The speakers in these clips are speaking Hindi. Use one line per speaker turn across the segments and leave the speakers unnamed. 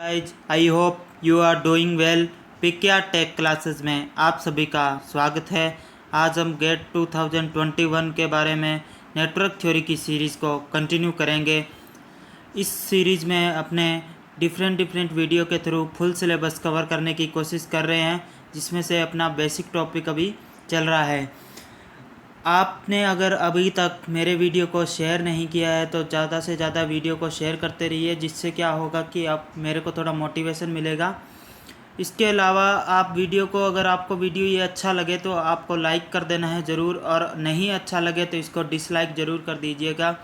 Guys, I hope you are doing well. पिकिया टेक क्लासेस में आप सभी का स्वागत है। आज हम गेट 2021 के बारे में नेटवर्क थ्योरी की सीरीज़ को कंटिन्यू करेंगे। इस सीरीज़ में अपने डिफरेंट वीडियो के थ्रू फुल सिलेबस कवर करने की कोशिश कर रहे हैं, जिसमें से अपना बेसिक टॉपिक अभी चल रहा है। आपने अगर अभी तक मेरे वीडियो को शेयर नहीं किया है तो ज़्यादा से ज़्यादा वीडियो को शेयर करते रहिए, जिससे क्या होगा कि आप मेरे को थोड़ा मोटिवेशन मिलेगा। इसके अलावा आप वीडियो को, अगर आपको वीडियो ये अच्छा लगे तो आपको लाइक कर देना है ज़रूर, और नहीं अच्छा लगे तो इसको डिसलाइक ज़रूर कर दीजिएगा।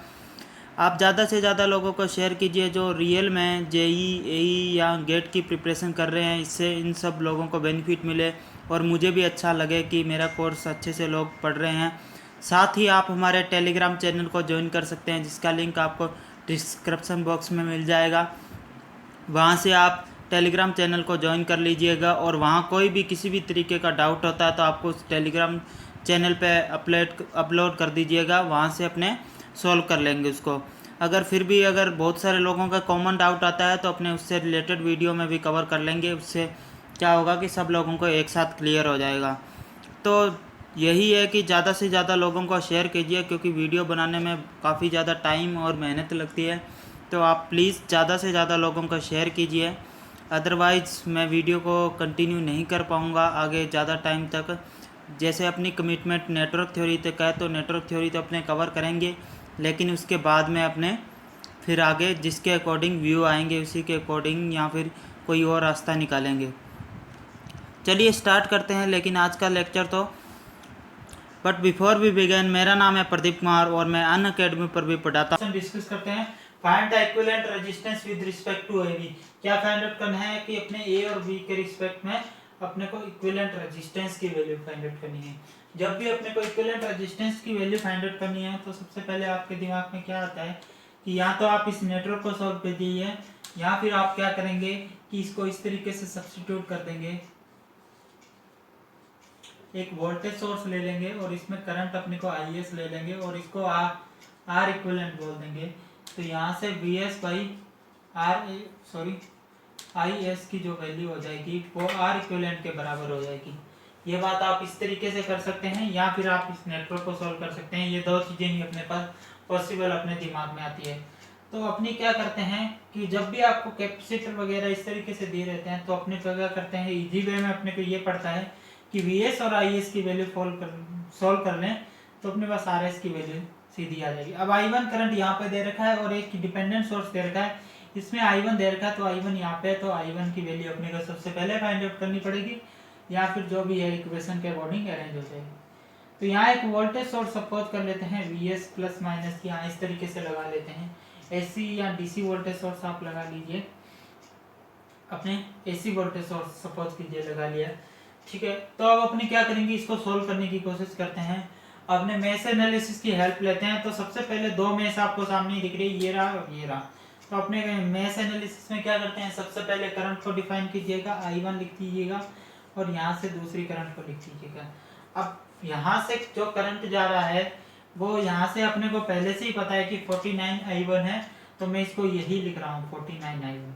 आप ज़्यादा से ज़्यादा लोगों को शेयर कीजिए जो रियल में जेई एई या गेट की प्रिपरेशन कर रहे हैं। इससे इन सब लोगों को बेनिफिट मिले और मुझे भी अच्छा लगे कि मेरा कोर्स अच्छे से लोग पढ़ रहे हैं। साथ ही आप हमारे टेलीग्राम चैनल को ज्वाइन कर सकते हैं, जिसका लिंक आपको डिस्क्रिप्शन बॉक्स में मिल जाएगा। वहाँ से आप टेलीग्राम चैनल को ज्वाइन कर लीजिएगा, और वहाँ कोई भी किसी भी तरीके का डाउट होता है तो आपको उस टेलीग्राम चैनल पे अपलोड कर दीजिएगा। वहाँ से अपने सॉल्व कर लेंगे उसको। अगर फिर भी अगर बहुत सारे लोगों का कॉमन डाउट आता है तो अपने उससे रिलेटेड वीडियो में भी कवर कर लेंगे। उससे क्या होगा कि सब लोगों को एक साथ क्लियर हो जाएगा। तो यही है कि ज़्यादा से ज़्यादा लोगों को शेयर कीजिए, क्योंकि वीडियो बनाने में काफ़ी ज़्यादा टाइम और मेहनत लगती है। तो आप प्लीज़ ज़्यादा से ज़्यादा लोगों को शेयर कीजिए, अदरवाइज़ मैं वीडियो को कंटिन्यू नहीं कर पाऊँगा आगे ज़्यादा टाइम तक। जैसे अपनी कमिटमेंट नेटवर्क थ्योरी तक है तो नेटवर्क थ्योरी तो अपने कवर करेंगे, लेकिन उसके बाद में अपने फिर आगे जिसके अकॉर्डिंग व्यू आएंगे उसी के अकॉर्डिंग या फिर कोई और रास्ता निकालेंगे। चलिए स्टार्ट करते हैं लेकिन आज का लेक्चर तो। बट बिफोर वी बिगिन, मेरा नाम है प्रदीप कुमार और मैं अनअकैडमी पर भी पढ़ाता हूँ। डिस्कस करते हैं find the equivalent resistance with respect to A B. क्या फाइंड आउट करना है कि अपने ए और बी के रिस्पेक्ट में अपने को इक्विवेलेंट रेजिस्टेंस की वैल्यू फाइंड आउट करनी है। जब भी अपने को इक्विवेलेंट रेजिस्टेंस की वैल्यू फाइंड आउट करनी है तो सबसे पहले आपके दिमाग में क्या आता है कि या तो आप इस नेटवर्क को सॉल्व कर दीजिए, या फिर आप क्या करेंगे कि इसको इस तरीके से सब्स्टिट्यूट कर देंगे। एक वोल्टेज सोर्स ले लेंगे और इसमें करंट अपने को IS ले लेंगे और इसको आर इक्विवेलेंट बोल देंगे। तो यहाँ से VS बाई IS की जो वैल्यू हो जाएगी वो आर इक्विवेलेंट के बराबर हो जाएगी। ये बात आप इस तरीके से कर सकते हैं, या फिर आप इस नेटवर्क को सॉल्व कर सकते हैं। ये दो चीज़ें ही अपने पास पॉसिबल अपने दिमाग में आती है। तो अपनी क्या करते हैं कि जब भी आपको कैपेसिटर वगैरह इस तरीके से दिए रहते हैं तो अपने क्या करते हैं, इजी वे में अपने को ये पड़ता है कि VS और IS की वैल्यू सॉल्व कर लें तो अपने पास RS की वैल्यू सीधी आ जाएगी। अब I1 करंट यहाँ पे दे रखा है और एक डिपेंडेंट सोर्स दे रखा है, इसमें I1 दे रखा है तो I1 यहाँ पे है, तो I1 की वैल्यू अपने को सबसे पहले फाइंड आउट करनी पड़ेगी, या फिर जो भी है इक्वेशन के अकॉर्डिंग अरेंज हो जाएगी। तो यहाँ एक वोल्टेज सोर्स सपोज कर लेते हैं VS प्लस माइनस की, यहाँ इस तरीके से लगा लेते हैं। AC या DC वोल्टेज सोर्स आप लगा लीजिए, अपने AC वोल्टेज सोर्स सपोज कीजिए लगा लिया, ठीक है। तो अब अपने क्या करेंगे, इसको सोल्व करने की कोशिश करते हैं। अपने मेश एनालिसिस की हेल्प लेते हैं। तो सबसे पहले दो मेश आपको सामने दिख रही है, ये रहा और ये रहा। तो अपने मेश एनालिसिस में क्या करते हैं, सबसे पहले करंट को डिफाइन कीजिएगा, I1 लिख दीजिएगा और यहाँ से दूसरी करंट को लिख दीजिएगा। अब यहाँ से जो करंट जा रहा है वो यहाँ से अपने को पहले से ही पता है कि 49I1 है, तो मैं इसको यही लिख रहा हूँ 49I1।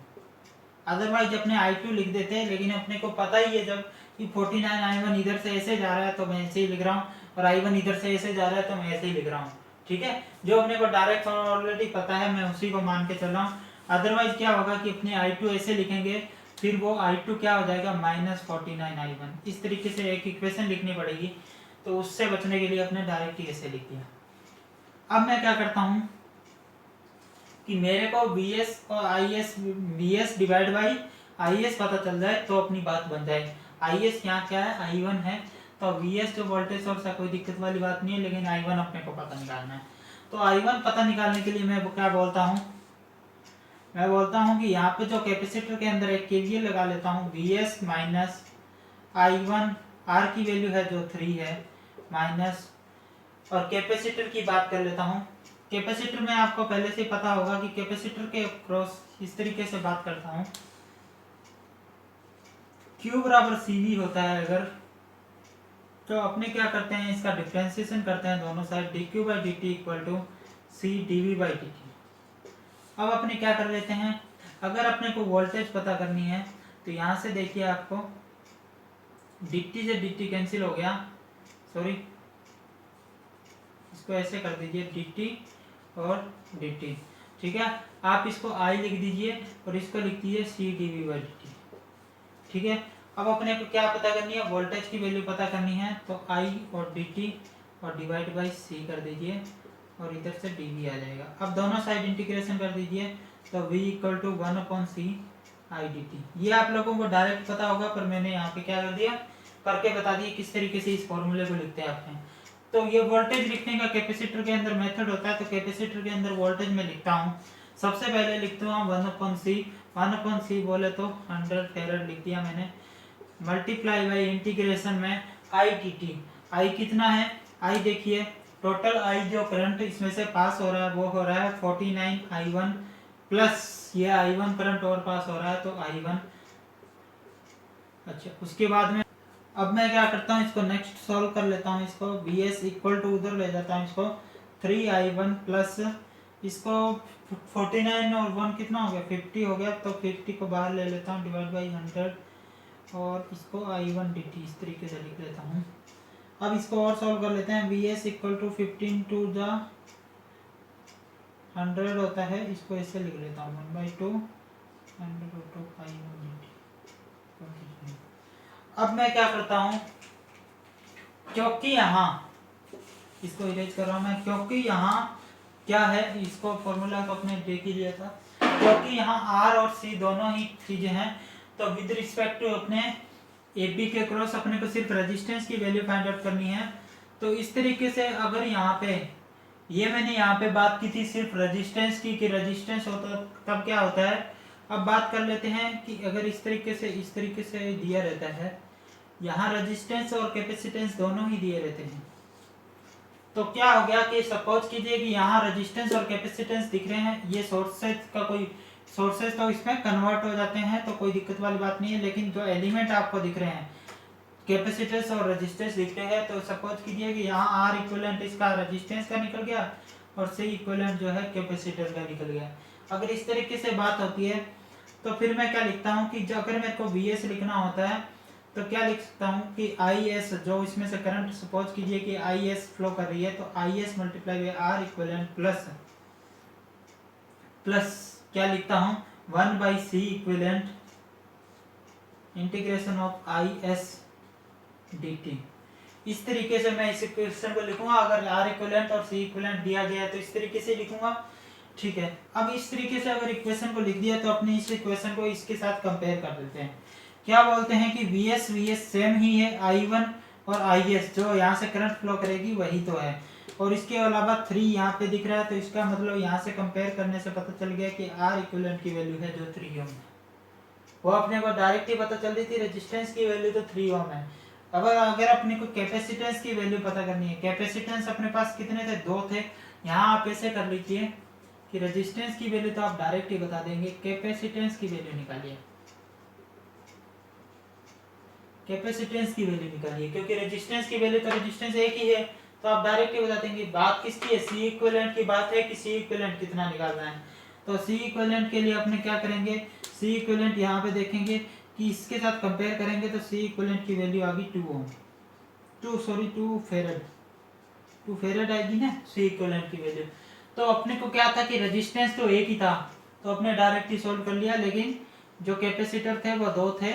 अदरवाइज अपने I2 लिख देते हैं, लेकिन अपने को पता ही है जब कि 49I1 इधर से ऐसे जा रहा है तो मैं ऐसे ही लिख रहा हूँ, और I1 इधर से ऐसे जा रहा है तो मैं ऐसे ही लिख रहा हूँ, ठीक है। जो अपने को डायरेक्ट ऑलरेडी पता है मैं उसी को मान के चल रहा हूँ। अदरवाइज क्या होगा कि अपने I2 ऐसे लिखेंगे, फिर वो I2 क्या हो जाएगा -49I1। इस तरीके से एक इक्वेशन लिखनी पड़ेगी, तो उससे बचने के लिए अपने डायरेक्ट ही ऐसे लिख दिया। अब मैं क्या करता हूँ कि मेरे को VS और VS डिवाइड बाई IS पता चल जाए तो अपनी बात बन जाए। IS यहाँ क्या है, I1 है, तो VS जो वोल्टेज सोर्स है कोई दिक्कत वाली बात नहीं है, लेकिन I1 अपने को पता निकालना है। तो I1 पता निकालने के लिए मैं क्या बोलता हूँ, मैं बोलता हूँ कि यहाँ पे जो कैपेसिटर के अंदर एक KVL लगा लेता हूँ, VS माइनस I1, R की वैल्यू है जो 3 है, माइनस, और कैपेसिटर की बात कर लेता हूँ। कैपेसिटर में आपको पहले से पता होगा कि कैपेसिटर के क्रॉस इस तरीके से बात करता हूँ, Q बराबर CV होता है अगर, तो अपने क्या करते हैं इसका डिफरेंशिएशन करते हैं दोनों side, dQ by dt equal to C dV by dt। अब अपने क्या कर लेते हैं, अगर अपने को वोल्टेज पता करनी है तो यहाँ से देखिए आपको dt से dt कैंसिल हो गया, सॉरी इसको ऐसे कर दीजिए dt और dt, ठीक है। आप इसको I लिख दीजिए और इसको लिख दीजिए c dv/dt, ठीक है। अब अपने को क्या पता करनी है, वोल्टेज की वैल्यू पता करनी है, तो I और dt और डिवाइड बाई c कर दीजिए और इधर से dv आ जाएगा। अब दोनों साइड इंटीग्रेशन कर दीजिए तो v equal to 1/c I dt। ये आप लोगों को डायरेक्ट पता होगा, पर मैंने यहाँ पे क्या कर दिया, करके बता दिया किस तरीके से इस फॉर्मूले को लिखते हैं आपने। तो ये वोल्टेज लिखने का कैपेसिटर के अंदर मेथड होता है। तो कैपेसिटर के अंदर वोल्टेज में लिखता हूँ, सबसे पहले लिखता हूँ 1/c, 1/c बोले तो 100 फेरेड लिख दिया मैंने, मल्टीप्लाई बाई इंटीग्रेशन में I dt। I कितना है, I देखिए टोटल I जो करंट इसमें से पास हो रहा है वो हो रहा है 49 I1 प्लस ये I1 करंट और पास हो रहा है तो I1। अच्छा, उसके बाद में अब मैं क्या करता हूँ, इसको नेक्स्ट सॉल्व कर लेता हूँ। इसको Vs इक्वल टू उधर ले जाता हूँ, इसको 3I1 प्लस इसको 49 और 1 कितना हो गया 50 हो गया, तो 50 को बाहर ले लेता हूँ डिवाइड बाई 100 और इसको I1 dt इस तरीके से लिख लेता हूँ। अब इसको और सॉल्व कर लेते हैं। Vs equal to 15 to the 100 होता है, इसको ऐसे लिख लेता हूँ 1/2 I1 dt। अब मैं क्या करता हूँ, क्योंकि यहाँ इसको इरेज कर रहा हूँ मैं, क्योंकि यहाँ क्या है, इसको फॉर्मूला तो अपने देख ही लिया था, क्योंकि यहाँ R और C दोनों ही चीजें हैं, तो विद रिस्पेक्ट टू अपने AB के क्रॉस अपने को सिर्फ रेजिस्टेंस की वैल्यू फाइंड आउट करनी है। तो इस तरीके से अगर यहाँ पे ये मैंने यहाँ पे बात की थी सिर्फ रेजिस्टेंस की, कि रेजिस्टेंस होता तब क्या होता है। अब बात कर लेते हैं कि अगर इस तरीके से दिया रहता है, यहाँ रेजिस्टेंस और कैपेसिटेंस दोनों ही दिए रहते हैं, तो क्या हो गया कि सपोज कीजिए कि यहाँ रेजिस्टेंस और कैपेसिटेंस दिख रहे हैं, ये सोर्सेज तो इसमें कन्वर्ट हो जाते हैं, तो कोई दिक्कत वाली बात नहीं है। लेकिन जो एलिमेंट आपको दिख रहे हैं कैपेसिटेंस और रेजिस्टेंस दिख रहे हैं, तो सपोज कीजिए कि यहाँ R इक्विवेलेंट इसका रेजिस्टेंस का निकल गया और C इक्विवेलेंट जो है कैपेसिटर का निकल गया। अगर इस तरीके से बात होती है तो फिर मैं क्या लिखता हूँ कि अगर मेरे को Vs लिखना होता है तो क्या लिख सकता हूँ कि Is जो इसमें से करंट सपोज कीजिए कि Is फ्लो कर रही है, तो Is multiply by R equivalent plus क्या लिखता हूँ 1/c equivalent integration of Is dt। इस तरीके से मैं इस इक्वेशन को लिखूंगा। अगर R इक्विवेलेंट और C इक्विवेलेंट दिया गया है तो इस तरीके से लिखूंगा, ठीक है। अब इस तरीके से अगर इक्वेशन को लिख दिया तो अपने इस इक्वेशन को इसके साथ कंपेयर कर देते हैं। क्या बोलते हैं कि Vs सेम ही है, I1 और Is जो यहाँ से करंट फ्लो करेगी वही तो है, और इसके अलावा 3 यहाँ पे दिख रहा है, तो इसका मतलब यहाँ से कंपेयर करने से पता चल गया कि R इक्विवेलेंट की वैल्यू है जो 3 ओम है, वो अपने को डायरेक्ट ही पता चल रही थी। रेजिस्टेंस की वैल्यू तो 3 ओम है। अगर अपने को कैपेसिटेंस की वैल्यू पता करनी है, कैपेसिटेंस अपने पास कितने थे, 2 थे। यहाँ आप ऐसे कर लीजिए कि रेजिस्टेंस की वैल्यू तो आप डायरेक्ट ही बता देंगे, कैपेसिटेंस की वैल्यू निकालिए, कैपेसिटेंस की वैल्यू निकालिए, क्योंकि रेजिस्टेंस की वैल्यू तो रेजिस्टेंस एक ही है, तो आप डायरेक्ट ही बता देंगे। बात किसकी है, सी इक्विवेलेंट की बात है कि सी इक्विवेलेंट कितना निकालना है। तो सी इक्विवेलेंट के लिए अपने क्या करेंगे, सी इक्विवेलेंट यहाँ पे देखेंगे कि इसके साथ कंपेयर करेंगे तो सी इक्विवेलेंट की वैल्यू आ गई 2 ओम, 2 फेरेड आएगी ना सी इक्विवेलेंट की वैल्यू। तो अपने को क्या था कि रेजिस्टेंस तो एक ही था, तो अपने डायरेक्ट ही सोल्व कर लिया, लेकिन जो कैपेसिटर थे वो 2 थे,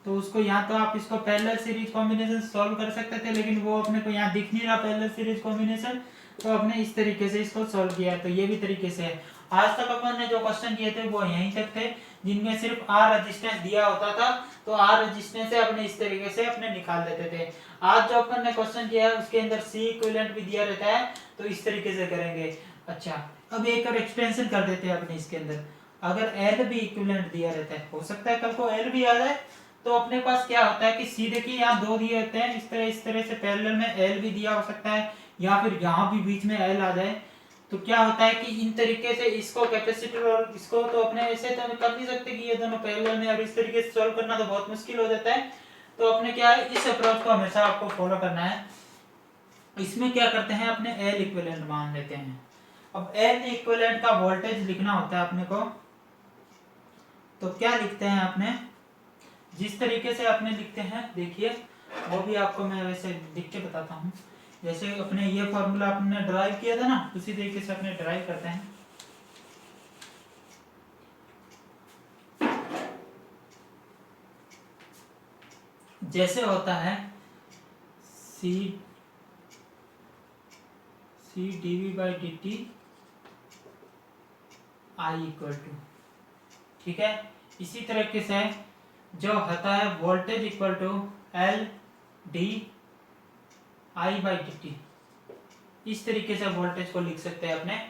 तो उसको यहाँ तो आप इसको पैरेलल सीरीज कॉम्बिनेशन सॉल्व कर सकते थे, लेकिन वो अपने को यहाँ दिख नहीं रहा पैरेलल सीरीज कॉम्बिनेशन, तो अपने इस तरीके से इसको सॉल्व किया। तो ये भी तरीके से है। आज तक अपन ने जो क्वेश्चन किए थे वो यहीं तक थे, जिनमें सिर्फ R रेजिस्टेंस दिया होता था, तो R रेजिस्टेंस से अपने इस तरीके से अपने निकाल लेते थे। आज जो अपन ने क्वेश्चन किया है उसके अंदर C इक्विवेलेंट भी दिया रहता है, तो इस तरीके से करेंगे। अच्छा, अब एक और एक्सटेंशन कर देते हैं अपने इसके अंदर। अगर L भी इक्विवेलेंट दिया रहता है, हो सकता है कल को L भी आ जाए, तो अपने पास क्या होता है कि सी देखिए यहाँ 2 दिए होते हैं, इस तरह से पैरेलल में L भी दिया हो सकता है, या फिर यहाँ भी बीच में L आ जाए। तो क्या होता है कि इन तरीके से इसको कैपेसिटर और इसको तो अपने ऐसे तो कर नहीं सकते कि ये दोनों पैरेलल में, और इस तरीके से सॉल्व करना तो बहुत मुश्किल हो जाता है। तो अपने क्या है, इस अप्रोच को हमेशा आपको फॉलो करना है। इसमें क्या करते हैं, अपने L इक्विवेलेंट मान लेते हैं। अब L इक्विवेलेंट का वोल्टेज लिखना होता है अपने को, तो क्या लिखते हैं आपने, जिस तरीके से आपने लिखते हैं देखिए, वो भी आपको मैं वैसे लिख के बताता हूँ। जैसे अपने ये फॉर्मूला आपने ड्राइव किया था ना, उसी तरीके से अपने ड्राइव करते हैं। जैसे होता है C D V by D T I equal to, ठीक है। इसी तरीके से जो होता है voltage equal to L D I by D T, इस तरीके से वोल्टेज को लिख सकते हैं अपने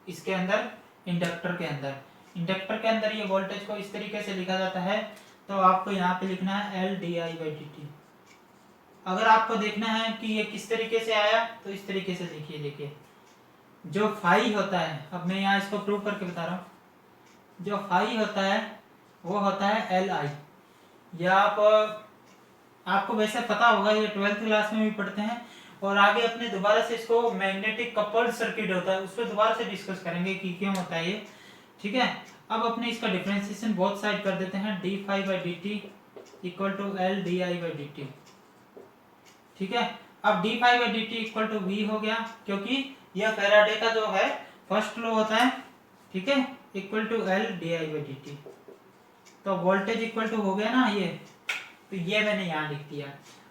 इसके अंदर, इंडक्टर के अंदर। इंडक्टर के अंदर ये वोल्टेज को इस तरीके से लिखा जाता है। तो आपको यहाँ पे लिखना है L D I by D T. अगर आपको देखना है कि ये किस तरीके से आया, तो इस तरीके से लिखिए। देखिए जो फाई होता है, अब मैं यहाँ इसको प्रूव करके बता रहा हूँ, जो फाई होता है वो होता है एल आई। या आपको वैसे पता होगा, ये 12th क्लास में भी पढ़ते हैं, और आगे अपने दोबारा से इसको मैग्नेटिक कपल्ड सर्किट होता है उस पर दोबारा से डिस्कस करेंगे कि क्यों होता है ये, ठीक है। अब अपने इसका डिफरेंशिएशन बोथ साइड कर देते हैं, D phi by D T equal to L D I by D T, ठीक है। अब D phi by D T equal to V हो गया, क्योंकि यह फैराडे का जो है फर्स्ट लॉ होता है, ठीक है, equal to L D I by D T. तो वोल्टेज इक्वल टू हो गया ना ये, तो ये मैंने यहाँ लिख दिया।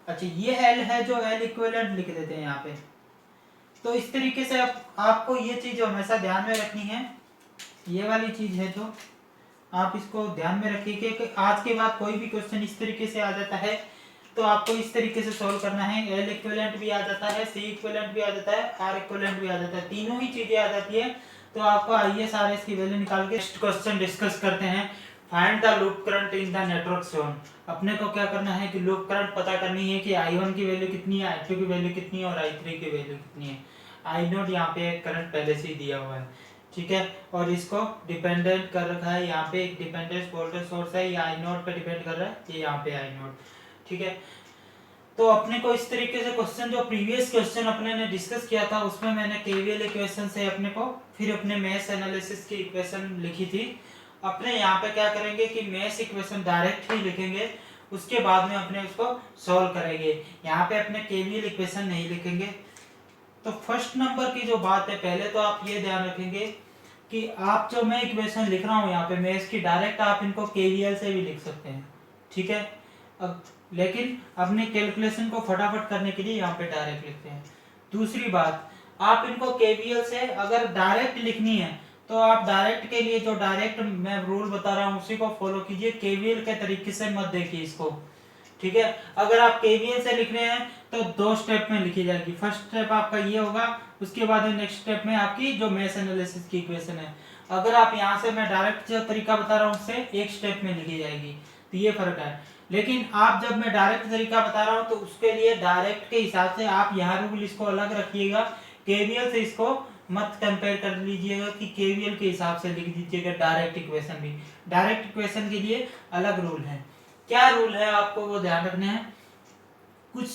अच्छा ये एल है, जो एल इक्विवेलेंट लिख देते हैं यहाँ पे। तो इस तरीके से आपको ये चीज हमेशा ध्यान में रखनी है, ये वाली चीज है जो आप इसको ध्यान में रखिए कि आज के बाद कोई भी क्वेश्चन इस तरीके से आ जाता है तो आपको इस तरीके से सॉल्व करना है। एल इक्विवेलेंट भी आ जाता है, सी इक्विवेलेंट भी आ जाता है, आर इक्विवेलेंट भी आ जाता है, तीनों ही चीजें आ जाती है। तो आपको आइए सारे इसकी वैल्यू निकाल के नेक्स्ट क्वेश्चन डिस्कस करते हैं। Find the loop current in the network shown. अपने को क्या करना है कि लूप करंट पता करनी है कि I1 की वैल्यू कितनी है, I2 की वैल्यू कितनी है और I3 की वैल्यू कितनी है। I0 यहाँ पे करंट पहले से ही दिया हुआ है, ठीक है, और इसको डिपेंडेंट कर रखा है, यहाँ पे एक डिपेंडेंट वोल्टेज सोर्स है, ये I0 पे डिपेंड कर रहा है, ये यहाँ पे I0, ठीक है। तो अपने को इस तरीके से क्वेश्चन, जो प्रीवियस क्वेश्चन अपने ने डिस्कस किया था उसमें मैंने केवीएल इक्वेशन से अपने को फिर अपने मेश एनालिसिस की इक्वेशन लिखी थी। अपने यहाँ पे क्या करेंगे कि मेश इक्वेशन डायरेक्ट ही लिखेंगे, उसके बाद में अपने उसको सॉल्व करेंगे। यहाँ पे अपने केवीएल इक्वेशन नहीं लिखेंगे। तो फर्स्ट नंबर की जो बात है, पहले तो आप ये ध्यान रखेंगे कि आप जो मैं इक्वेशन लिख रहा हूँ यहाँ पे मेश की, डायरेक्ट आप इनको केवीएल से भी लिख सकते हैं, ठीक है। अब लेकिन अपने कैलकुलेशन को फटाफट करने के लिए यहाँ पे डायरेक्ट लिखते हैं। दूसरी बात, आप इनको केवीएल से अगर डायरेक्ट लिखनी है तो आप डायरेक्ट के लिए जो डायरेक्ट मैं रूल बता रहा हूँ उसी को फॉलो कीजिए, केवीएल के तरीके से मत देखिए इसको, ठीक है। अगर आप केवीएल से लिख रहे हैं तो 2 स्टेप में लिखी जाएगी। फर्स्ट स्टेप आपका ये होगा, उसके बाद नेक्स्ट स्टेप में आपकी जो मेश एनालिसिस की इक्वेशन है, अगर आप यहाँ से मैं डायरेक्ट जो तरीका बता रहा हूँ उससे 1 स्टेप में लिखी जाएगी। तो ये फर्क है। लेकिन आप जब मैं डायरेक्ट तरीका बता रहा हूँ तो उसके लिए डायरेक्ट के हिसाब से आप यहाँ रूल इसको अलग रखिएगा, केवीएल से इसको मत कंपेयर कर लीजिएगा कि केवीएल के हिसाब से लिख दीजिएगा डायरेक्ट इक्वेशन भी। डायरेक्ट इक्वेशन के लिए अलग रूल है। क्या रूल है आपको वो ध्यान रखने हैं, कुछ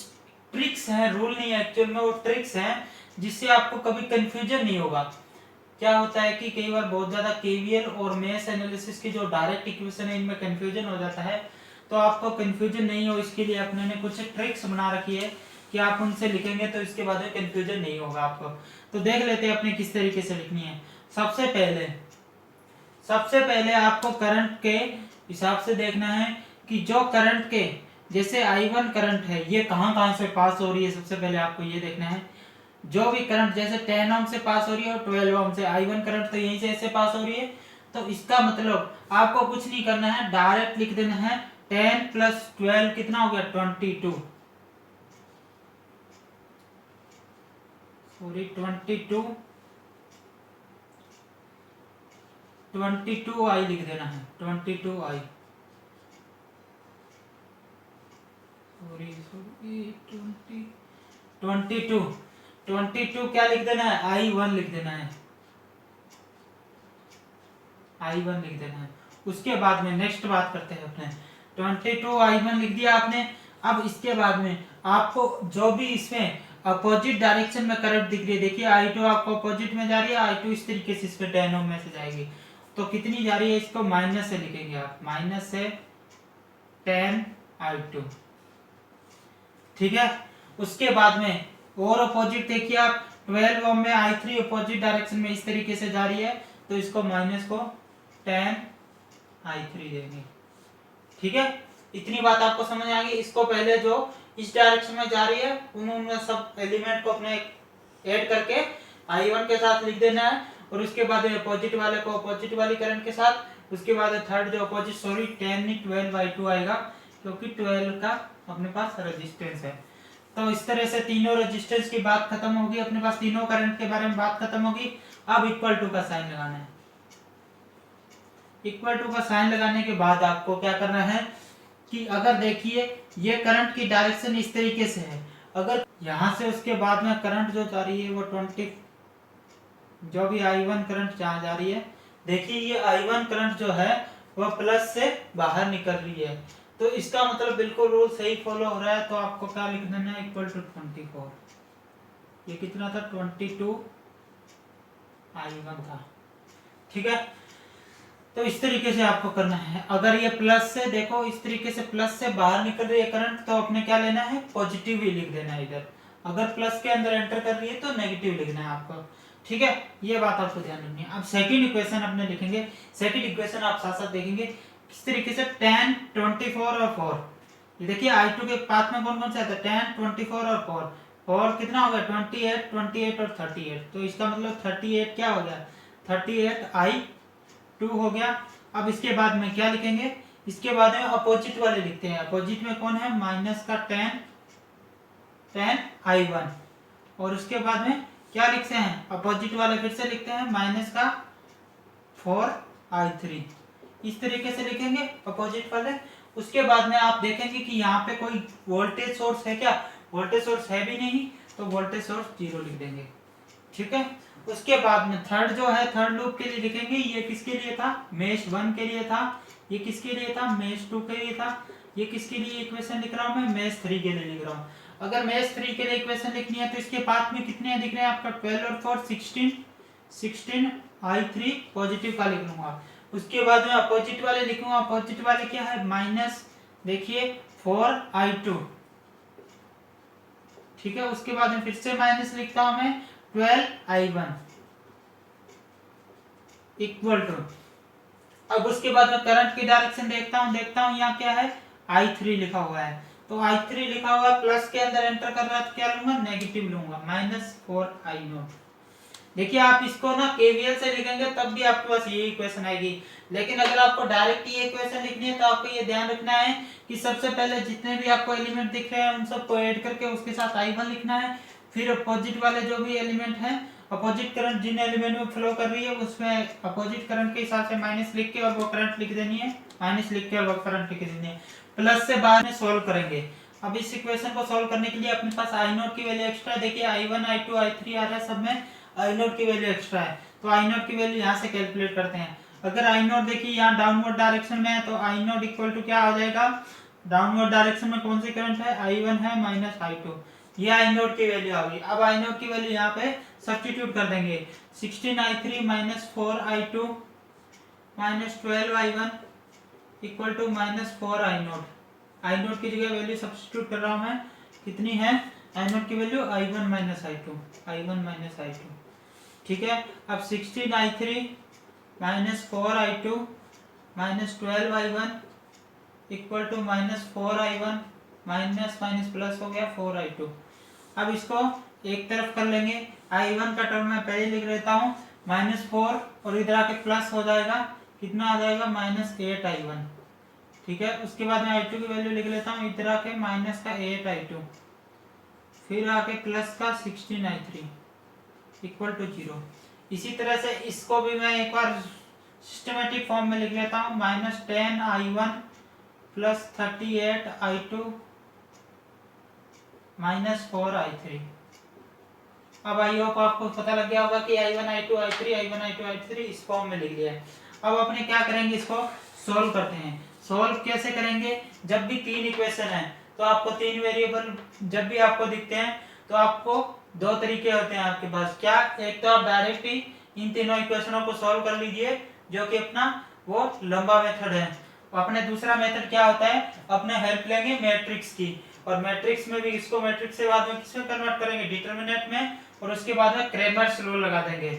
ट्रिक्स हैं, रूल नहीं है एक्चुअल में, वो ट्रिक्स हैं जिससे आपको कभी कंफ्यूजन नहीं होगा। क्या होता है कि कई बार बहुत ज्यादा केवीएल और मेश एनालिसिस की जो डायरेक्ट इक्वेशन है इनमें कंफ्यूजन हो जाता है। तो आपको कंफ्यूजन नहीं हो इसके लिए अपने ने कुछ ट्रिक्स बना रखी है कि आप उनसे लिखेंगे तो इसके बाद में कंफ्यूजन नहीं होगा आपको। तो देख लेते हैं अपने किस तरीके से लिखनी है। सबसे पहले आपको करंट के हिसाब से देखना है कि जो करंट के, जैसे I1 करंट है ये कहां से पास हो रही है। सबसे पहले आपको ये देखना है, जो भी करंट जैसे 10 ओम से पास हो रही है और 12 ओम से, I1 करंट तो यहीं से ऐसे पास हो रही है। तो इसका मतलब आपको कुछ नहीं करना है, डायरेक्ट लिख देना है 10 प्लस 12 कितना हो गया 22, सॉरी 22 I लिख देना है, 22 I, सॉरी 22 क्या लिख देना है, I1 लिख देना है, I1 लिख देना है। उसके बाद में नेक्स्ट बात करते हैं अपने, 22 I1 लिख दिया आपने। अब इसके बाद में आपको जो भी इसमें अपोजिट डायरेक्शन में करंट दिख रही है, देखिए I2 आपको अपोजिट में जा रही है, I2 इस तरीके से इसके 10 ओम में से जाएगी। तो कितनी जा रही है, इसको माइनस से लिखेंगे आप, माइनस से 10i2। ठीक है, उसके बाद में और अपोजिट देखिए आप, 12 ओम में i3 अपोजिट डायरेक्शन में इस तरीके से जा रही है, तो इसको माइनस को 10i3 देंगे। ठीक है, इतनी बात आपको समझ आ गई। इसको पहले जो इस डायरेक्शन में जा रही है उन्होंने सब एलिमेंट को अपने ऐड करके i1 के साथ लिख देना है, और उसके बाद अपोजिट वाले को अपोजिट वाली करंट के साथ, उसके बाद थर्ड जो अपोजिट 10 नहीं 12i2 आएगा, क्योंकि 12 का अपने पास रेजिस्टेंस है। तो इस तरह से तीनों रेजिस्टेंस की बात खत्म होगी, अपने पास तीनों करंट के बारे में बात खत्म होगी। अब इक्वल टू का साइन लगाना है। इक्वल टू का साइन लगाने के बाद आपको क्या करना है कि अगर देखिए ये करंट की डायरेक्शन इस तरीके से है, अगर यहां से उसके बाद में करंट जो जा रही है वो 20, जो भी i1 करंट जहां जा रही है, देखिए ये i1 करंट जो है वह प्लस से बाहर निकल रही है, तो इसका मतलब बिल्कुल रूल सही फॉलो हो रहा है। तो आपको क्या लिख देना है, इक्वल टू 24। ये कितना था, 22 i1 था। ठीक है, तो इस तरीके से आपको करना है। अगर ये प्लस से देखो इस तरीके से प्लस से बाहर निकल रही है करंट, तो अपने क्या लेना है, पॉजिटिव ही लिख देना है इधर। अगर प्लस के अंदर एंटर कर रही है तो नेगेटिव लिखना है आपको। ठीक है, ये बात आपको ध्यान रखनी है। अब सेकंड इक्वेशन अपने लिखेंगे। सेकंड इक्वेशन आप साथ साथ देखेंगे किस तरीके से, 10, 24 और 4। ये देखिए i2 के पाथ में कौन कौन से आता है, 10, 24 और 4। 4 कितना हो गया, 28, 28 और 38। तो इसका मतलब 38 क्या हो गया, 38i2 हो गया। अब इसके बाद में क्या लिखेंगे, इसके बाद में अपोजिट वाले लिखते हैं। अपोजिट में कौन है, माइनस का 10i1, और उसके बाद में क्या लिखते हैं, अपोजिट वाले फिर से लिखते हैं माइनस का 4i3। इस तरीके से लिखेंगे अपोजिट वाले। उसके बाद में आप देखेंगे कि यहाँ पे कोई वोल्टेज सोर्स है क्या, वोल्टेज सोर्स है भी नहीं, तो वोल्टेज सोर्स 0 लिख देंगे। ठीक है, उसके बाद में थर्ड जो है, थर्ड लूप के लिए लिखेंगे, ये किसके लिए था, मेश 1 के लिए था। ये किसके लिए था, मेश 2 के लिए था। ये किसके लिए इक्वेशन लिख रहा हूं मैं, मेश 3 के लिए लिख रहा हूं। अगर मेश 3 के लिए इक्वेशन लिखनी है तो इसके पाथ में कितने दिख रहे हैं आपका, 12 और 4 16 i3 पॉजिटिव का लिख लूंगा। उसके बाद में अपोजिट वाले लिखूंगा। अपोजिट वाले क्या है, माइनस, देखिए 4i2। ठीक है, उसके बाद में फिर से माइनस लिखता हूं मैं 12i1 इक्वल टू। अब उसके बाद में करंट की डायरेक्शन देखता हूं यहाँ क्या है, i3 लिखा हुआ है। तो i3 लिखा हुआ है, प्लस के अंदर एंटर कर रहा है, तो क्या लूंगा, नेगेटिव लूंगा, -4i0। देखिए आप इसको ना केवीएल से लिखेंगे तब भी आपके पास ये इक्वेशन आएगी, लेकिन अगर आपको डायरेक्ट ये इक्वेशन लिखनी है तो आपको ये ध्यान रखना है कि सबसे पहले जितने भी आपको एलिमेंट दिख रहे हैं उन सबको ऐड करके उसके साथ i1 लिखना है। फिर अपोजिट वाले जो भी एलिमेंट हैं, अपोजिट करंट जिन एलिमेंट में फ्लो कर रही है उसमें अपोजिट करंट के हिसाब से माइनस लिख के और वो करंट लिख देनी है, माइनस लिख के और वो करंट लिख देनी है। प्लस से बाद में सोल्व करेंगे। अब इस इक्वेशन को सोल्व करने के लिए अपने पास i0 की वैल्यू एक्स्ट्रा है। देखिए i1 i2 i3 आ रहा है, सब में i0 की वैल्यू एक्स्ट्रा है, तो i0 की वैल्यू यहाँ से कैलकुलेट करते हैं। अगर i0 देखिए यहाँ डाउनवर्ड डायरेक्शन में है तो i0 इक्वल टू क्या हो जाएगा, डाउनवर्ड डायरेक्शन में कौन सी करंट है, i1 है माइनस i2, ये i0 की वैल्यू आ गई। अब i0 की वैल्यू यहाँ पे सब्स्टिट्यूट कर देंगे, 16i3 minus 4i2 minus 12i1 equal to minus 4i0। i0 की जगह वैल्यू सब्स्टिट्यूट कर रहा हूँ मैं, कितनी है i0 की वैल्यू, i1 माइनस i2। ठीक है, अब 16i3 minus 4i2 minus 12i1 equal to minus 4i1, minus minus plus हो गया 4i2। अब इसको एक तरफ कर लेंगे, i1 का टर्म मैं पहले लिख लेता हूँ, -4 और इधर आके प्लस हो जाएगा, कितना आ जाएगा, -8i1। ठीक है, उसके बाद मैं i2 की वैल्यू लिख लेता हूँ, इधर आके माइनस का 8i2, फिर आके प्लस का 16i3 इक्वल टू 0। इसी तरह से इसको भी मैं एक बार सिस्टमेटिक फॉर्म में लिख लेता हूँ, -10i1 प्लस 38i2 -4i3। अब आई होप आपको पता लग गया होगा कि i1 i2 i3 इस फॉर्म में लिख लिया है। अब अपने क्या करेंगे, इसको सोल्व करते हैं। सोल्व कैसे करेंगे, जब भी तीन इक्वेशन है तो आपको तीन वेरिएबल जब भी आपको दिखते हैं तो आपको दो तरीके होते हैं आपके पास, क्या, एक तो आप डायरेक्ट ही इन तीनों इक्वेशनों को सॉल्व कर लीजिए, जो कि अपना वो लंबा मेथड है। अपने दूसरा मेथड क्या होता है, अपने हेल्प लेंगे मैट्रिक्स की, और मैट्रिक्स में भी इसको मैट्रिक्स से बाद में किसमें कन्वर्ट करेंगे, डिटरमिनेंट में, और उसके बाद में क्रेमर्स रूल लगा देंगे।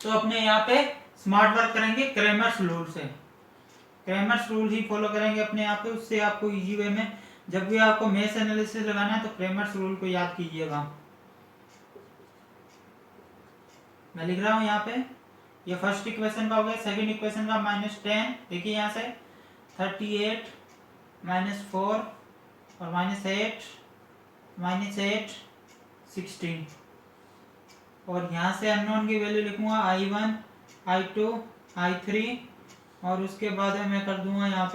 तो अपने यहाँ पे स्मार्ट वर्क करेंगे क्रेमर्स रूल से, क्रेमर्स रूल ही फॉलो करेंगे अपने यहाँ पे। उससे आपको इजी वे में जब भी आपको मेश एनालिसिस लगाना है तो क्रेमर्स रूल को याद कीजिएगा। मैं लिख रहा हूँ यहाँ पे, ये फर्स्ट इक्वेशन का हो गया, सेकंड इक्वेशन का -10, देखिए यहाँ से 38 -4 और -8 -8 16, और यहाँ से अननोन की वैल्यू लिखूंगा I1 I2 I3, और उसके बाद मैं कर दूंगा यहाँ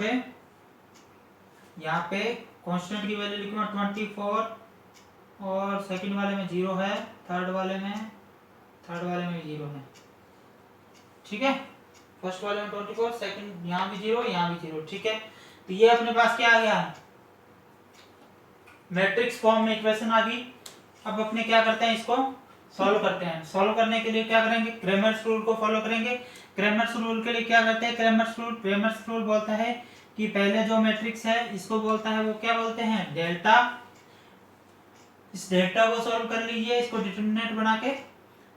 पे कांस्टेंट की वैल्यू लिखूंगा 24, और सेकंड वाले में 0 है, थर्ड वाले में 0 है, ठीक है। फर्स्ट वाले में 24, सेकंड यहाँ भी 0, यहाँ भी 0, ठीक है। तो ये अपने पास क्या आ गया, मैट्रिक्स फॉर्म में इक्वेशन आ गई। अब अपने क्या करते हैं, इसको सॉल्व करते हैं। सॉल्व करने के लिए क्या करेंगे, क्रेमर्स रूल को फॉलो करेंगे। क्रेमर्स रूल के लिए क्या करते हैं, क्रेमर्स रूल बोलता है कि पहले जो मैट्रिक्स है इसको बोलता है, वो क्या बोलते हैं, डेल्टा। इस डेल्टा को सॉल्व कर लीजिए, इसको डिटरमिनेंट बना के,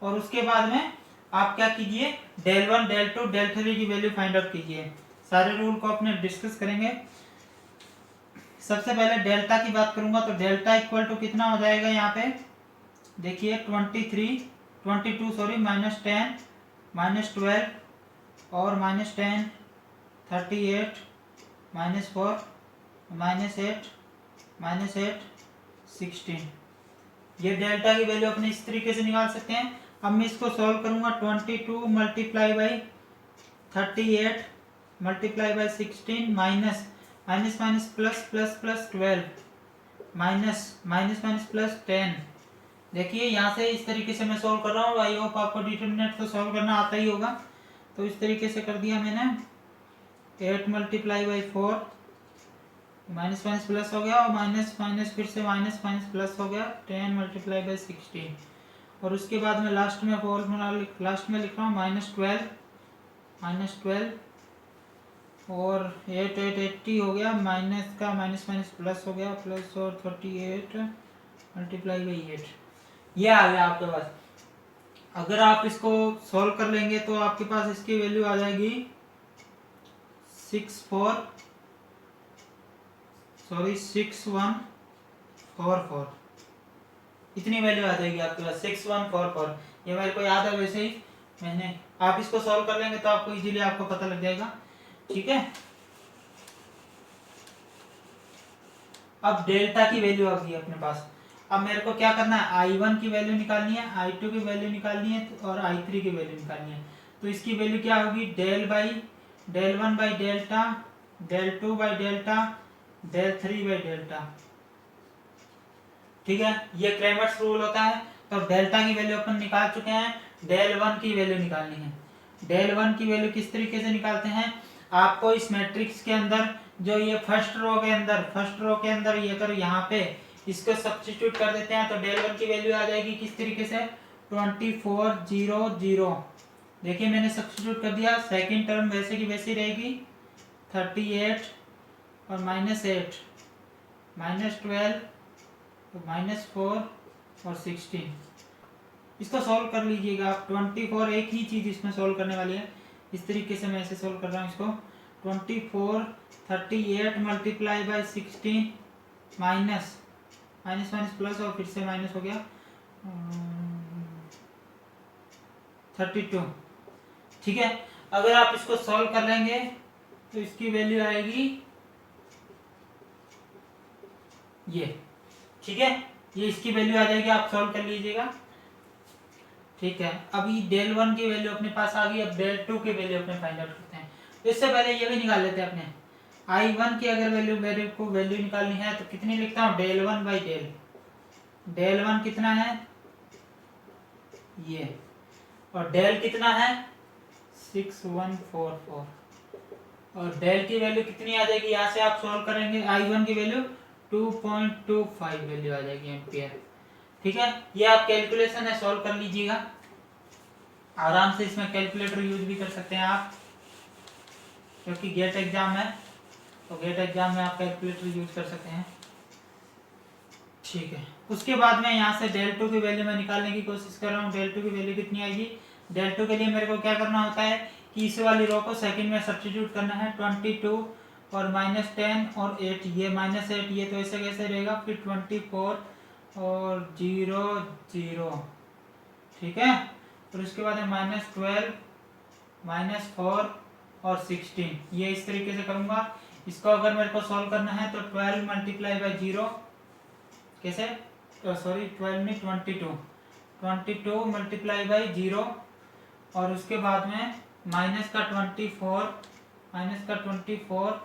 और उसके बाद में आप क्या कीजिए, del 1 del 2 del 3 की वैल्यू फाइंड आउट कीजिए। सारे रूल को अपने डिस्कस करेंगे। सबसे पहले डेल्टा की बात करूंगा, तो डेल्टा इक्वल टू कितना हो जाएगा, यहाँ पे देखिए 22 -10 -12 और -10 38 -4 -8 16, ये डेल्टा की वैल्यू अपने इस तरीके से निकाल सकते हैं। अब मैं इसको सॉल्व करूंगा, 22 multiply by 38 multiply by 16 minus minus minus plus plus plus 12 minus minus minus plus 10। देखिए यहाँ से इस तरीके से मैं सॉल्व कर रहा हूँ। आई होप आपको डिटरमिनेंट तो सॉल्व करना आता ही होगा। तो इस तरीके से कर दिया मैंने, 8 multiply by 4, minus minus plus हो गया, और माइनस माइनस फिर से माइनस माइनस प्लस हो गया, 10 मल्टीप्लाई बाई 16, और उसके बाद में लास्ट में लास्ट में लिख रहा हूँ -12 और 8 8 80 हो गया, माइनस का माइनस माइनस प्लस हो गया, प्लस और 38 मल्टीप्लाई बाई 8, ये आ गया आपके पास। अगर आप इसको सॉल्व कर लेंगे तो आपके पास इसकी वैल्यू आ जाएगी 6144, इतनी वैल्यू आ जाएगी आपके पास 6144। ये मेरे को याद है, वैसे ही मैंने, आप इसको सॉल्व कर लेंगे तो आपको इजीली आपको पता लग जाएगा, ठीक है। अब डेल्टा की वैल्यू आ गई अपने पास। अब मेरे को क्या करना है, I1 की वैल्यू निकालनी है, I2 की वैल्यू निकालनी है, और I3 की वैल्यू निकालनी है। तो इसकी वैल्यू क्या होगी, del 1 by delta, del 2 by delta, del 3 by delta, ठीक है। ये क्रेमर्स रूल होता है। तो डेल्टा की वैल्यू अपन निकाल चुके हैं, del 1 की वैल्यू निकालनी है। del 1 की वैल्यू किस तरीके से निकालते हैं, आपको इस मैट्रिक्स के अंदर जो ये फर्स्ट रो के अंदर ये अगर यहाँ पे इसको सब्स्टिट्यूट कर देते हैं तो del 1 की वैल्यू आ जाएगी किस तरीके से, 2400। देखिए मैंने सब्स्टिट्यूट कर दिया, सेकंड टर्म वैसे की वैसी रहेगी, 38 और -8 -12 तो -4 और 16। इसको सॉल्व कर लीजिएगा आप। 24 एक ही चीज इसमें सॉल्व करने वाली है, इस तरीके से मैं इसे सॉल्व कर रहा हूँ इसको। 24 38 multiply by 16 minus minus minus plus और फिर से माइनस हो गया 32, ठीक है। अगर आप इसको सॉल्व कर लेंगे तो इसकी वैल्यू आएगी ये, ठीक है। ये इसकी वैल्यू आ जाएगी, आप सॉल्व कर लीजिएगा, ठीक है। अभी del 1 की वैल्यू अपने पास आ गई। अब del 2 की वैल्यू अपने फाइंड आउट करते हैं। तो इससे पहले ये भी निकाल लेते हैं अपने, I1 की अगर मेरे को वैल्यू निकालनी है तो कितनी लिखता हूँ, del 1 बाई del 1 कितना है ये, और del कितना है 6144, और del की वैल्यू कितनी आ जाएगी, यहाँ से आप सॉल्व करेंगे, I1 की वैल्यू 2.25 वैल्यू आ जाएगी एम्पियर, ठीक है। ये आप कैलकुलेशन है, सॉल्व कर लीजिएगा। आराम से इसमें कैलकुलेटर यूज भी कर सकते हैं आप, क्योंकि गेट एग्जाम है, तो गेट एग्जाम में आप कैलकुलेटर यूज कर सकते हैं। ठीक है, उसके बाद में यहाँ से डेल टू की वैल्यू मैं निकालने की कोशिश कर रहा हूँ। डेल टू की वैल्यू कितनी आएगी? डेल टू के लिए मेरे को क्या करना होता है कि इस वाली रो को सेकंड में सब्स्टिट्यूट करना है। 22 और -10 और 8, ये -8 ये तो ऐसे कैसे रहेगा, फिर 24 और 0 0, ठीक है। और उसके बाद में -12 -4 और 16, ये इस तरीके से करूँगा। इसको अगर मेरे को सॉल्व करना है तो 12 मल्टीप्लाई बाई 0 कैसे, सॉरी 12 नहीं 22 मल्टीप्लाई बाई 0 और उसके बाद में माइनस का 24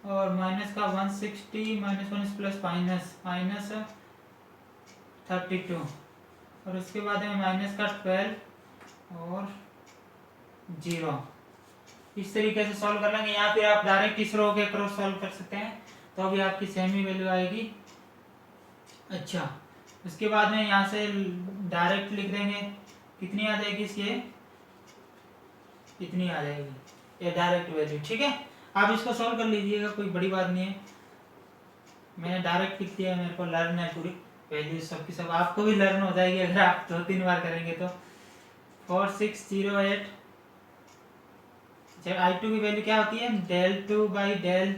और माइनस का 160 -1 प्लस माइनस 32 और उसके बाद में माइनस का 12 और 0, इस तरीके से सॉल्व कर लेंगे। या फिर आप डायरेक्ट इस रो के क्रॉस सॉल्व कर सकते हैं, तो अभी आपकी सेम ही वैल्यू आएगी। अच्छा, उसके बाद में यहाँ से डायरेक्ट लिख देंगे, कितनी आ जाएगी इसकी, इतनी आ जाएगी ये डायरेक्ट वैल्यू, ठीक है। आप इसको सॉल्व कर लीजिएगा, कोई बड़ी बात नहीं है। मैंने डायरेक्ट लिख दिया, मेरे को लर्न है पूरी वैल्यू सबकी सब, आपको भी लर्न हो जाएगी अगर आप 2-3 बार करेंगे तो। 4608, जब I2 की वैल्यू क्या होती है, डेल टू बाई डेल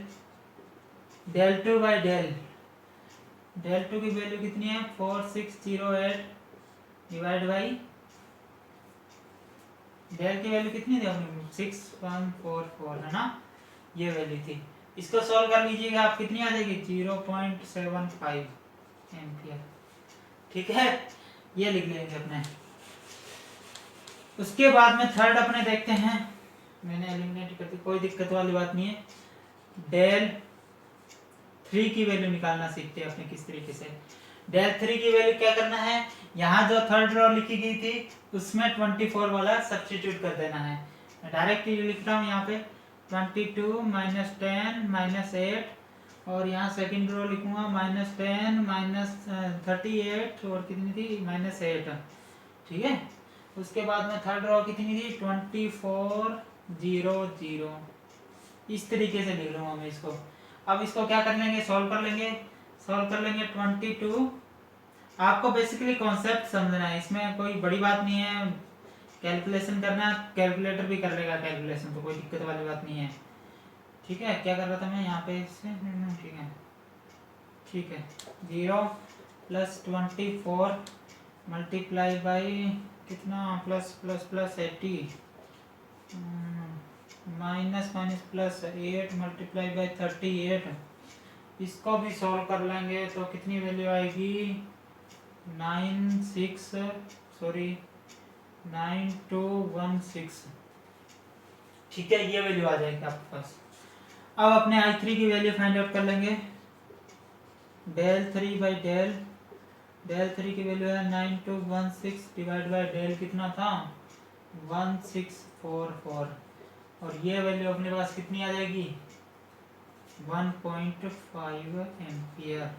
की वैल्यू कितनी है 4608 डिवाइड बाई डेल की वैल्यू कितनी थी अपने 6144 है ना, ये वैल्यू थी। इसको सॉल्व कर लीजिएगा, आप कितनी आ जाएगी 0.75 एम्पियर, ठीक है। ये लिख लेंगे अपने। उसके बाद में थर्ड अपने देखते हैं, मैंने एलिमिनेट कर दी, कोई दिक्कत वाली बात नहीं है। डेल 3 की वैल्यू निकालना सीखते हैं अपने किस तरीके से। डेल 3 की वैल्यू क्या करना है, यहाँ जो थर्ड रो लिखी गई थी उसमें 24 वाला सब्स्टिट्यूट कर देना है। मैं डायरेक्ट लिख रहा हूँ यहाँ पे 22 -10 -8 और यहाँ सेकंड रो लिखूंगा -10 -38 और कितनी थी -8, ठीक है। उसके बाद में थर्ड रो कितनी थी 24 0 0, इस तरीके से लिख लूँगा मैं इसको। अब इसको क्या कर लेंगे, सॉल्व कर लेंगे 22। आपको बेसिकली कॉन्सेप्ट समझना है, इसमें कोई बड़ी बात नहीं है। कैलकुलेशन करना, कैलकुलेटर भी कर लेगा कैलकुलेशन, तो कोई दिक्कत वाली बात नहीं है, ठीक है। क्या कर रहा था मैं यहाँ पे इससे, ठीक है 0 + 24 मल्टीप्लाई बाई कितना +++80 -+8 मल्टीप्लाई बाई 38, इसको भी सॉल्व कर लेंगे तो कितनी वैल्यू आएगी 9216, ठीक है। ये वैल्यू आ जाएगी आपके पास। अब अपने I3 की वैल्यू फाइंड आउट कर लेंगे। डेल 3 बाई डेल 3 की वैल्यू है 9216 डिवाइड बाई डेल कितना था 1644 और ये वैल्यू अपने पास कितनी आ जाएगी 1.5 एम्पियर,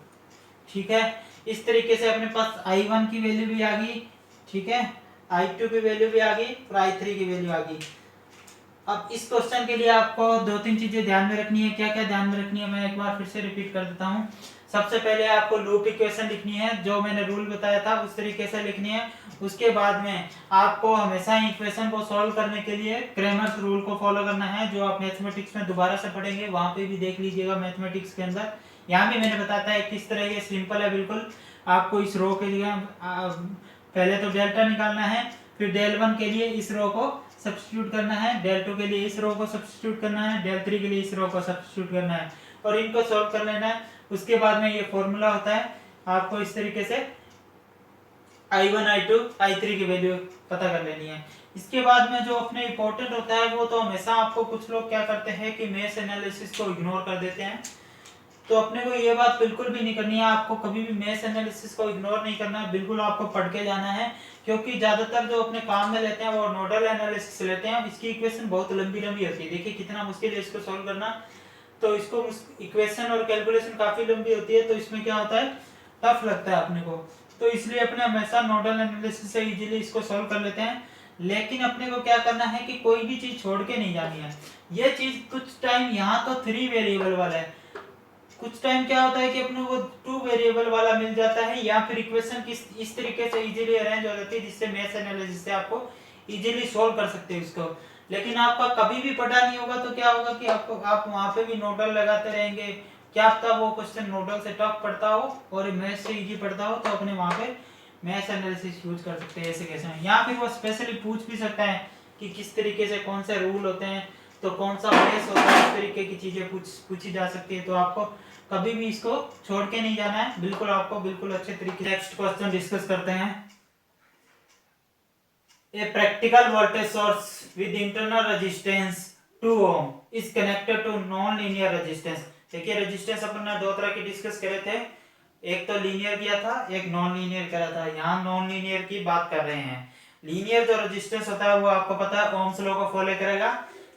ठीक है। इस तरीके से अपने पास I1 की वैल्यू भी आ गई, ठीक है, I2 की वैल्यू भी आ गई और I3 की वैल्यू आ गई। अब इस क्वेश्चन के लिए आपको 2-3 चीजें ध्यान में रखनी है। क्या क्या ध्यान में रखनी है, मैं एक बार फिर से रिपीट कर देता हूँ। सबसे पहले आपको लूप इक्वेशन लिखनी है, जो मैंने रूल बताया था उस तरीके से लिखनी है। उसके बाद में आपको हमेशा इक्वेशन को सॉल्व करने के लिए क्रेमर्स रूल को फॉलो करना है, जो आप मैथमेटिक्स में दोबारा से पढ़ेंगे, वहां पे भी देख लीजिएगा मैथमेटिक्स के अंदर। यहाँ भी मैंने बताता है किस तरह ये सिंपल है बिल्कुल। आपको इस रो के लिए पहले तो डेल्टा निकालना है, फिर डेल 1 के लिए इस रो को सब्स्टिट्यूट करना है, डेल 2 के लिए इस रो को सब्स्टिट्यूट करना है, डेल 3 के लिए इस रो को सब्स्टिट्यूट करना है और इनको सॉल्व कर लेना है। उसके बाद में ये फॉर्मूला होता है, आपको इस तरीके से I1 I2 I3 की वैल्यू पता कर लेनी है। इसके बाद में जो अपने इंपॉर्टेंट होता है वो तो हमेशा आपको कुछ लोग क्या करते हैं कि मेश एनालिसिस को इग्नोर कर देते हैं, तो अपने को ये बात बिल्कुल भी नहीं करनी है। आपको कभी भी मेश एनालिसिस को इग्नोर नहीं करना है, बिल्कुल आपको पढ़ के जाना है, क्योंकि ज्यादातर जो अपने काम में लेते हैं वो नोडल एनालिसिस लेते हैं। इसकी इक्वेशन बहुत लंबी लंबी होती है, देखिए कितना मुश्किल है इसको सॉल्व करना, तो इसको इक्वेशन और कैलकुलेशन काफी लंबी होती है, तो इसमें क्या होता है टफ लगता है अपने को, तो इसलिए अपने हमेशा नोडल एनालिसिस से इजीली इसको सॉल्व कर लेते हैं। लेकिन अपने को क्या करना है कि कोई भी चीज छोड़ के नहीं जानी है। ये चीज कुछ टाइम यहाँ तो 3 वेरिएबल वाला है, कुछ टाइम क्या होता है कि अपने को 2 वेरिएबल वाला मिल जाता है, या फिर इक्वेशन किस इस तरीके से इजीली अरेंज हो जाती है जिससे मैथ एनालिसिस से आपको इजीली सॉल्व कर सकते हैं उसको। लेकिन आपका कभी भी पढ़ा नहीं होगा तो क्या होगा कि आप वहां पे भी नोडल लगाते रहेंगे, क्या पता वो क्वेश्चन नोडल से टफ पड़ता हो और मैथ से इजी पड़ता हो, तो अपने वहां पे मैथ एनालिसिस यूज कर सकते हैं ऐसे केस में। या फिर वो स्पेशली पूछ भी सकता है कि किस तरीके से कौन से रूल होते हैं, तो कौन सा बेस होता है, इस तरीके की चीजें पूछी जा सकती है। तो आपको कभी भी इसको छोड़ के नहीं जाना है, बिल्कुल आपको बिल्कुल अच्छे तरीके से। नेक्स्ट क्वेश्चन डिस्कस करते हैं। A practical voltage source with internal resistance 2 ohm is connected to non-linear resistance। देखिए रेजिस्टेंस अपन ने दो तरह की डिस्कस करे थे, एक तो लीनियर किया था, एक नॉन लीनियर करा था। यहाँ नॉन लीनियर की बात कर रहे हैं। लीनियर जो रेजिस्टेंस होता है वो आपको पता है ओम्स लॉ को फॉलो करेगा,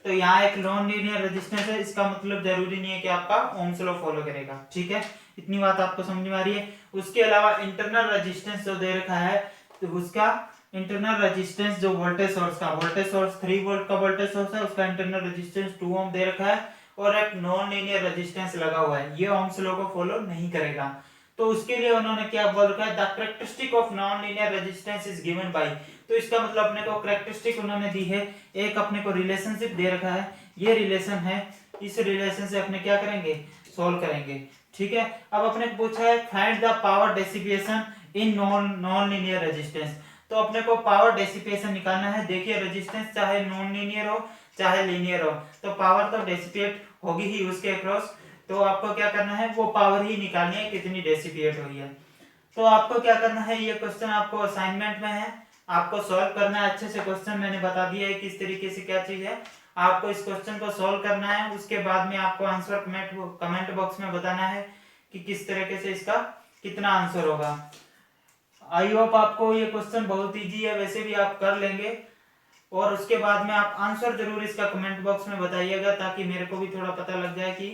तो यहाँ एक नॉन लीनियर रेजिस्टेंस है, इसका मतलब जरूरी नहीं है कि आपका ओम्स लॉ फॉलो करेगा। ठीक है, इतनी बात आपको समझ में आ रही है। उसके अलावा इंटरनल रेजिस्टेंस जो दे रखा है, तो उसका इंटरनल रेजिस्टेंस जो वोल्टेज सोर्स 3 वोल्ट का वोल्टेज सोर्स है, उसका इंटरनल रेजिस्टेंस 2 ओम दे रखा है और एक नॉन लीनियर रेजिस्टेंस लगा हुआ है, ये ओम्स लॉ को फॉलो नहीं करेगा। तो उसके लिए उन्होंने क्या बोल रखा है, the characteristic of non linear resistance is given by. तो इसका मतलब अपने को कैरेक्टरिस्टिक उन्होंने दी है, एक अपने को रिलेशनशिप दे रखा है, ये रिलेशन है, इस रिलेशन से अपने क्या करेंगे, सोल्व करेंगे। ठीक है, अब अपने पूछा है find the power dissipation in non linear resistance. तो अपने को पावर डेसिपेशन निकालना है। देखिए रेजिस्टेंस चाहे नॉन लीनियर हो चाहे लीनियर हो, तो पावर तो डेसिपेट होगी ही उसके अक्रॉस। तो आपको क्या करना है, वो पावर ही निकालनी है कितनी डेसिपेट हुई है। तो आपको क्या करना है, ये क्वेश्चन आपको असाइनमेंट में है, आपको सॉल्व करना है अच्छे से। क्वेश्चन मैंने बता दिया है किस तरीके से क्या चीज है, आपको इस क्वेश्चन को सॉल्व करना है। उसके बाद में आपको आंसर कमेंट बॉक्स में बताना है कि किस तरीके से इसका कितना आंसर होगा। आई होप आपको ये क्वेश्चन बहुत इजी है, वैसे भी आप कर लेंगे। और उसके बाद में आप आंसर जरूर इसका कमेंट बॉक्स में बताइएगा, ताकि मेरे को भी थोड़ा पता लग जाए कि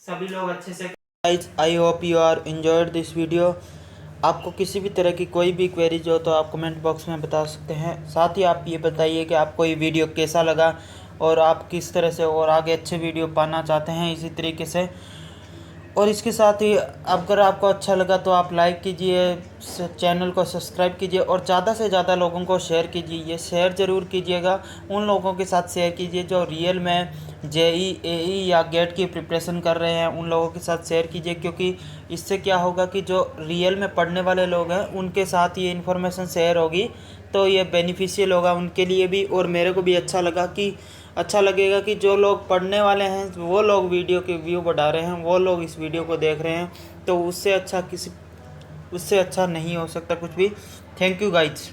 सभी लोग अच्छे से। Guys I hope you are enjoyed this video. आपको किसी भी तरह की कोई भी क्वेरीज हो तो आप कमेंट बॉक्स में बता सकते हैं। साथ ही आप ये बताइए कि आपको ये वीडियो कैसा लगा और आप किस तरह से और आगे अच्छे वीडियो पाना चाहते हैं इसी तरीके से। और इसके साथ ही अगर आपको अच्छा लगा तो आप लाइक कीजिए, चैनल को सब्सक्राइब कीजिए और ज़्यादा से ज़्यादा लोगों को शेयर कीजिए। ये शेयर ज़रूर कीजिएगा, उन लोगों के साथ शेयर कीजिए जो रियल में जेई एई या गेट की प्रिपरेशन कर रहे हैं, उन लोगों के साथ शेयर कीजिए। क्योंकि इससे क्या होगा कि जो रियल में पढ़ने वाले लोग हैं उनके साथ ये इन्फॉर्मेशन शेयर होगी, तो ये बेनिफिशियल होगा उनके लिए भी। और मेरे को भी अच्छा लगेगा कि जो लोग पढ़ने वाले हैं वो लोग वीडियो के व्यू बढ़ा रहे हैं, वो लोग इस वीडियो को देख रहे हैं, तो उससे अच्छा नहीं हो सकता कुछ भी। Thank you guys.